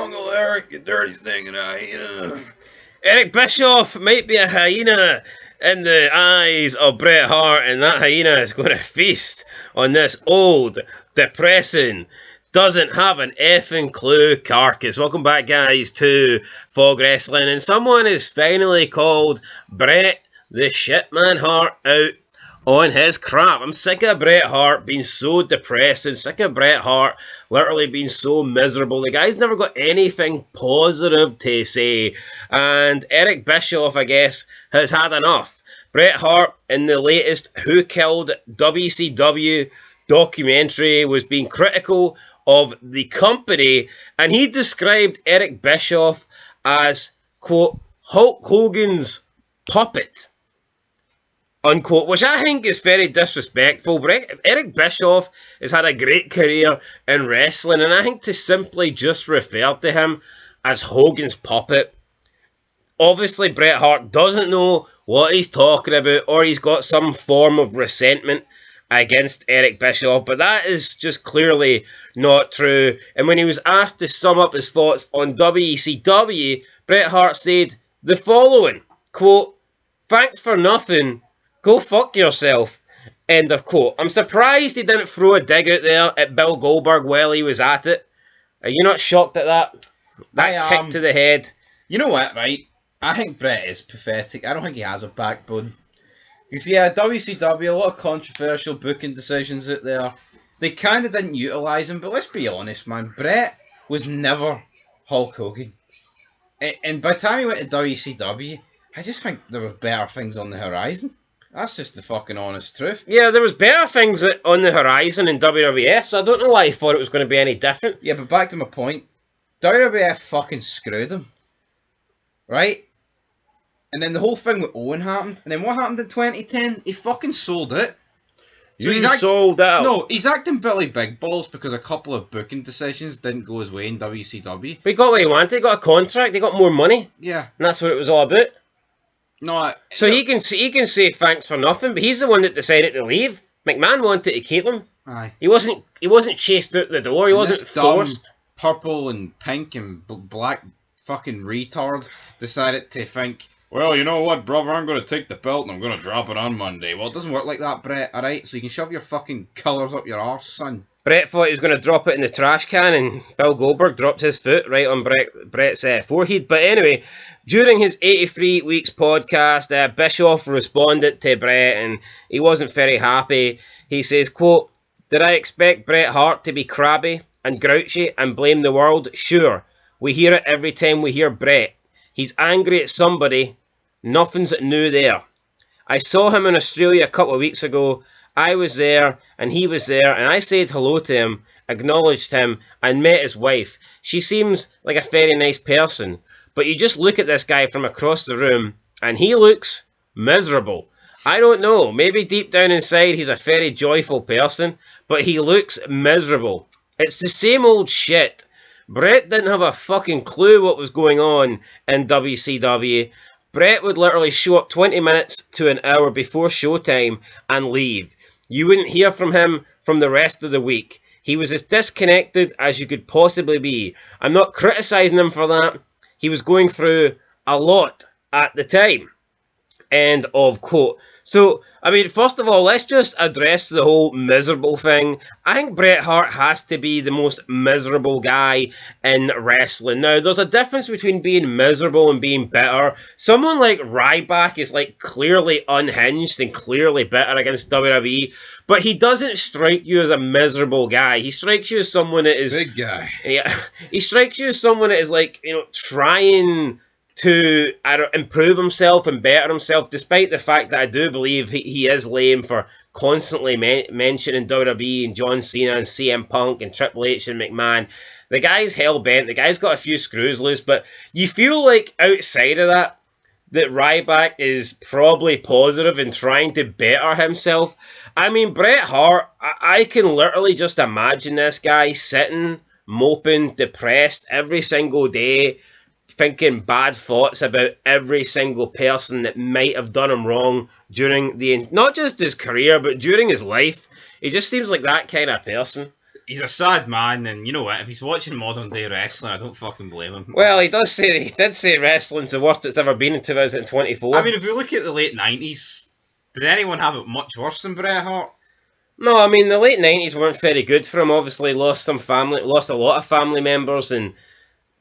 Uncle Eric, you dirty stinking hyena. Eric Bischoff might be a hyena in the eyes of Bret Hart, and that hyena is going to feast on this old, depressing, doesn't have an effing clue carcass. Welcome back, guys, to Fog Wrestling, and someone has finally called Bret the Shitman Hart out on his crap. I'm sick of Bret Hart being so depressing, sick of Bret Hart literally being so miserable. The guy's never got anything positive to say, and Eric Bischoff, I guess, has had enough. Bret Hart, in the latest Who Killed WCW documentary, was being critical of the company, and he described Eric Bischoff as, quote, Hulk Hogan's puppet, unquote, which I think is very disrespectful. But Eric Bischoff has had a great career in wrestling, and I think to simply just refer to him as Hogan's puppet, obviously Bret Hart doesn't know what he's talking about, or he's got some form of resentment against Eric Bischoff, but that is just clearly not true. And when he was asked to sum up his thoughts on WCW, Bret Hart said the following, quote, "Thanks for nothing. Go fuck yourself." End of quote. I'm surprised he didn't throw a dig out there at Bill Goldberg while he was at it. Are you not shocked at that? That kick to the head. You know what, right? I think Bret is pathetic. I don't think he has a backbone. Because, yeah, WCW, a lot of controversial booking decisions out there. They kind of didn't utilise him, but let's be honest, man. Bret was never Hulk Hogan. And by the time he went to WCW, I just think there were better things on the horizon. That's just the fucking honest truth. Yeah, there was better things on the horizon in WWF, so I don't know why he thought it was going to be any different. Yeah, but back to my point. WWF fucking screwed him. Right? And then the whole thing with Owen happened. And then what happened in 2010? He fucking sold it. So he's sold out. No, he's acting Billy Big Balls because a couple of booking decisions didn't go his way in WCW. But he got what he wanted. He got a contract. He got more money. Yeah. And that's what it was all about. No, so he can say thanks for nothing, but he's the one that decided to leave. McMahon wanted to keep him. Aye. He wasn't chased out the door. He wasn't forced. Purple and pink and black fucking retard decided to think, well, you know what, brother, I'm going to take the belt and I'm going to drop it on Monday. Well, it doesn't work like that, Bret, alright? So you can shove your fucking colours up your arse, son. Bret thought he was going to drop it in the trash can, and Bill Goldberg dropped his foot right on Bret's forehead. But anyway, during his 83 Weeks podcast, Bischoff responded to Bret, and he wasn't very happy. He says, quote, "Did I expect Bret Hart to be crabby and grouchy and blame the world? Sure. We hear it every time we hear Bret. He's angry at somebody. Nothing's new there. I saw him in Australia a couple of weeks ago. I was there, and he was there, and I said hello to him, acknowledged him, and met his wife. She seems like a very nice person, but you just look at this guy from across the room, and he looks miserable. I don't know, maybe deep down inside he's a very joyful person, but he looks miserable. It's the same old shit. Bret didn't have a fucking clue what was going on in WCW. Bret would literally show up 20 minutes to an hour before showtime and leave. You wouldn't hear from him from the rest of the week. He was as disconnected as you could possibly be. I'm not criticising him for that. He was going through a lot at the time. End of quote. So, I mean, first of all, let's just address the whole miserable thing. I think Bret Hart has to be the most miserable guy in wrestling. Now, there's a difference between being miserable and being bitter. Someone like Ryback is like clearly unhinged and clearly bitter against WWE, but he doesn't strike you as a miserable guy. He strikes you as someone that is... Big guy. Yeah, he strikes you as someone that is like, you know, trying to improve himself and better himself, despite the fact that I do believe he is lame for constantly mentioning WWE and John Cena and CM Punk and Triple H and McMahon. The guy's hell-bent, the guy's got a few screws loose, but you feel like outside of that Ryback is probably positive and trying to better himself. I mean, Bret Hart, I can literally just imagine this guy sitting, moping, depressed every single day, thinking bad thoughts about every single person that might have done him wrong during not just his career, but during his life. He just seems like that kind of person. he's a sad man, and you know what? If he's watching modern day wrestling, I don't fucking blame him. Well, he did say wrestling's the worst it's ever been in 2024. I mean, if we look at the late 90s, did anyone have it much worse than Bret Hart? No, I mean the late 90s weren't very good for him. Obviously, lost a lot of family members, and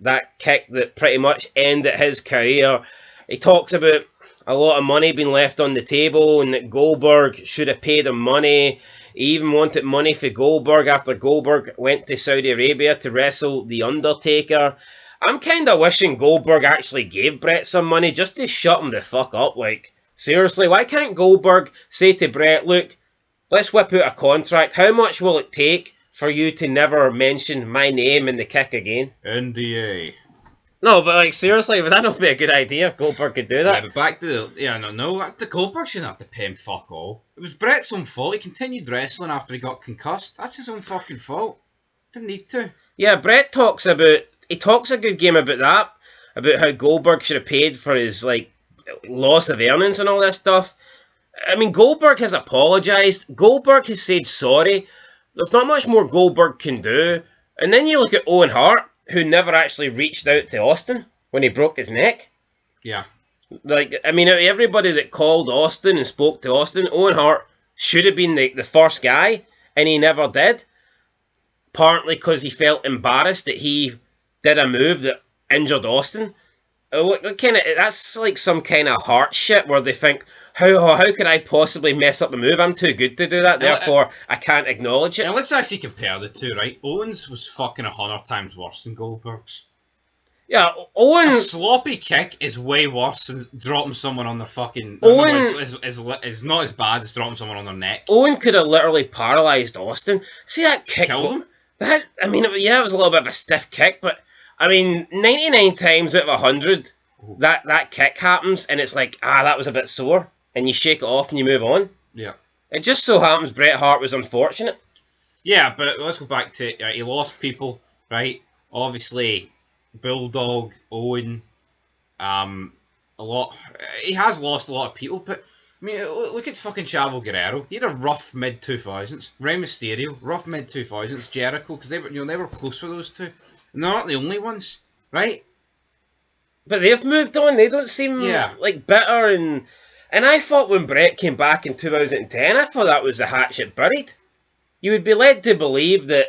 that kick that pretty much ended his career. He talks about a lot of money being left on the table, and that Goldberg should have paid him money. He even wanted money for Goldberg after Goldberg went to Saudi Arabia to wrestle The Undertaker. I'm kind of wishing Goldberg actually gave Bret some money just to shut him the fuck up. Like, seriously, why can't Goldberg say to Bret, look, let's whip out a contract. How much will it take for you to never mention my name in the kick again? NDA. No, but like, seriously, would that not be a good idea if Goldberg could do that? Yeah, but back to the Goldberg shouldn't have to pay him fuck all. It was Bret's own fault. He continued wrestling after he got concussed. That's his own fucking fault. Didn't need to. Yeah, Bret talks a good game about that, about how Goldberg should have paid for his like loss of earnings and all this stuff. I mean, Goldberg has apologised. Goldberg has said sorry. There's not much more Goldberg can do. And then you look at Owen Hart, who never actually reached out to Austin when he broke his neck. Yeah. Like, I mean, everybody that called Austin and spoke to Austin, Owen Hart should have been the first guy, and he never did. Partly because he felt embarrassed that he did a move that injured Austin. That's like some kind of heart shit where they think, how could I possibly mess up the move? I'm too good to do that, therefore I can't acknowledge it. And let's actually compare the two, right? Owens was fucking 100 times worse than Goldberg's. Yeah, Owen... A sloppy kick is way worse than dropping someone on their fucking... Owen... is not as bad as dropping someone on their neck. Owen could have literally paralysed Austin. See that kick? Killed him? It was a little bit of a stiff kick, but... I mean, 99 times out of 100, that kick happens, and it's like, that was a bit sore, and you shake it off and you move on. Yeah. It just so happens Bret Hart was unfortunate. Yeah, but let's go back to, he lost people, right? Obviously, Bulldog, Owen, a lot, he has lost a lot of people, but, I mean, look at fucking Chavo Guerrero. He had a rough mid-2000s. Rey Mysterio, rough mid-2000s. Jericho, because they were close with those two. And they're not the only ones, right? But they've moved on. They don't seem like bitter. And I thought when Bret came back in 2010, I thought that was the hatchet buried. You would be led to believe that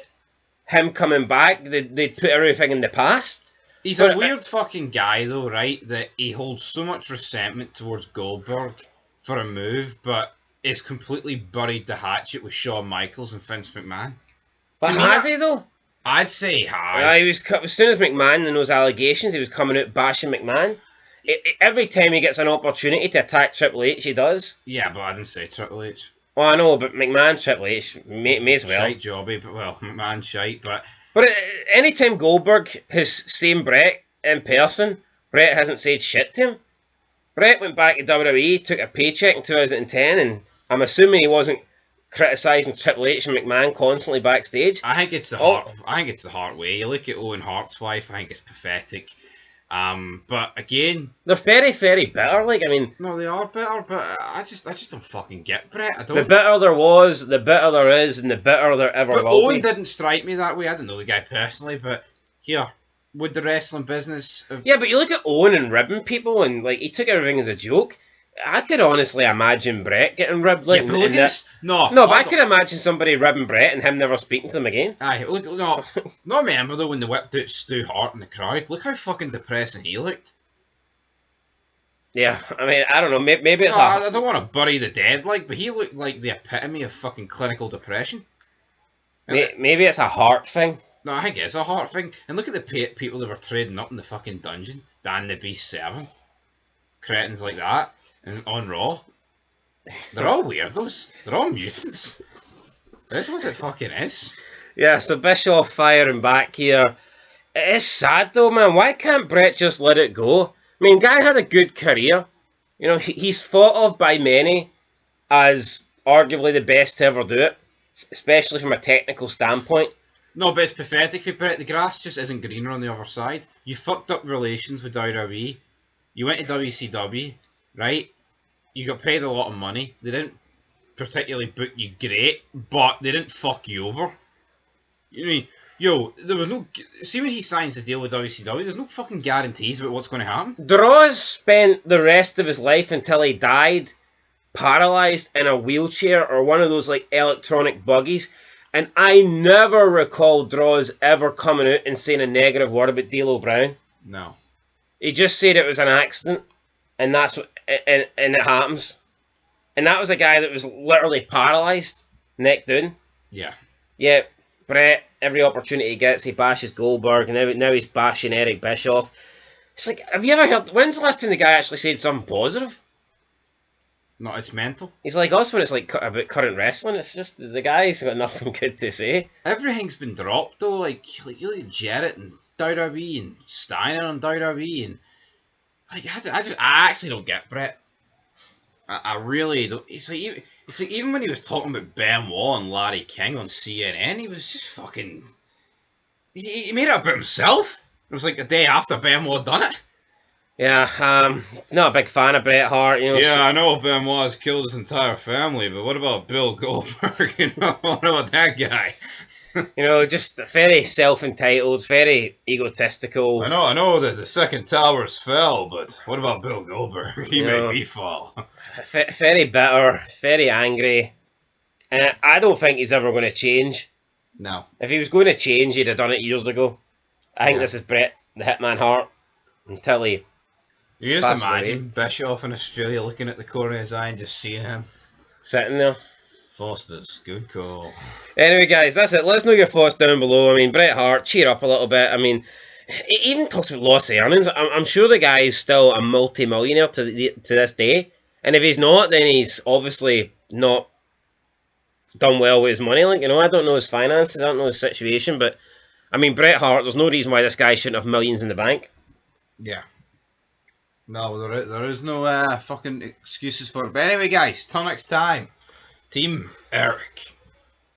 him coming back, they'd put everything in the past. He's a weird fucking guy, though, right? That he holds so much resentment towards Goldberg for a move, but is completely buried the hatchet with Shawn Michaels and Vince McMahon. But has he, though? I'd say he has. As soon as McMahon and those allegations, he was coming out bashing McMahon. Every time he gets an opportunity to attack Triple H, he does. Yeah, but I didn't say Triple H. Well, I know, but McMahon, Triple H, may as well. Shite jobby, but McMahon shite, but... But anytime Goldberg has seen Bret in person, Bret hasn't said shit to him. Bret went back to WWE, took a paycheck in 2010, and I'm assuming he wasn't criticising Triple H and McMahon constantly backstage. I think it's the Hart way. You look at Owen Hart's wife, I think it's pathetic. But again, they're very, very bitter. Like, I mean, no, they are bitter, but I just don't fucking get Bret. I don't. The bitter there was, the bitter there is, and the bitter there ever will Owen be. didn't strike me that way. I didn't know the guy personally, but here, would the wrestling business have... Yeah, but you look at Owen and ribbing people, and like he took everything as a joke. I could honestly imagine Bret getting ribbed like but look at this. No, but I could imagine somebody ribbing Bret and him never speaking to them again. Aye, look, no, remember though when they whipped out Stu Hart in the crowd? Look how fucking depressing he looked. Yeah, I mean, I don't know, maybe it's I don't want to bury the dead, but he looked like the epitome of fucking clinical depression. Maybe it's a heart thing. No, I think it's a heart thing. And look at the people that were trading up in the fucking dungeon. Dan the Beast 7. Cretins like that. And on Raw. They're all weirdos. They're all mutants. That's what it fucking is. Yeah, so Bischoff firing back here. It is sad though, man. Why can't Bret just let it go? I mean, guy had a good career. You know, he's thought of by many as arguably the best to ever do it. Especially from a technical standpoint. No, but it's pathetic for Bret. The grass just isn't greener on the other side. You fucked up relations with WWE. You went to WCW. Right? You got paid a lot of money. They didn't particularly book you great, but they didn't fuck you over. You mean, yo, there was no. See, when he signs the deal with WCW, there's no fucking guarantees about what's going to happen. Droz spent the rest of his life until he died paralyzed in a wheelchair or one of those like electronic buggies, and I never recall Droz ever coming out and saying a negative word about D'Lo Brown. No. He just said it was an accident, and that's what, and it happens. And that was a guy that was literally paralyzed, neck down. Yeah. Yeah, Bret, every opportunity he gets, he bashes Goldberg, and now he's bashing Eric Bischoff. It's like, have you ever heard, when's the last time the guy actually said something positive? No, it's mental. He's like us when it's like about current wrestling. It's just the guy's got nothing good to say. Everything's been dropped though. Like you look at Jarrett and WWE and Steiner and WWE and like I actually don't get Bret. I really don't. It's like even when he was talking about Benoit and Larry King on CNN, he was just fucking. He made it about himself. It was like a day after Benoit done it. Yeah, not a big fan of Bret Hart, you know. Yeah, I know Benoit has killed his entire family, but what about Bill Goldberg? You know, what about that guy? You know, just very self-entitled, very egotistical. I know that the second towers fell, but what about Bill Goldberg? He made me fall. Very bitter, very angry, and I don't think he's ever going to change. No. If he was going to change, he'd have done it years ago. I think this is Bret, the Hitman Hart, until he. You just imagine Bischoff in Australia looking at the corner of his eye and just seeing him sitting there. Foster's, good call. Anyway, guys, that's it. Let us know your thoughts down below. I mean, Bret Hart, cheer up a little bit. I mean, he even talks about loss of earnings. I'm sure the guy is still a multi-millionaire to this day. And if he's not, then he's obviously not done well with his money. Like, you know, I don't know his finances. I don't know his situation. But, I mean, Bret Hart, there's no reason why this guy shouldn't have millions in the bank. Yeah. No, there is no fucking excuses for it. But anyway, guys, till next time. Team Eric.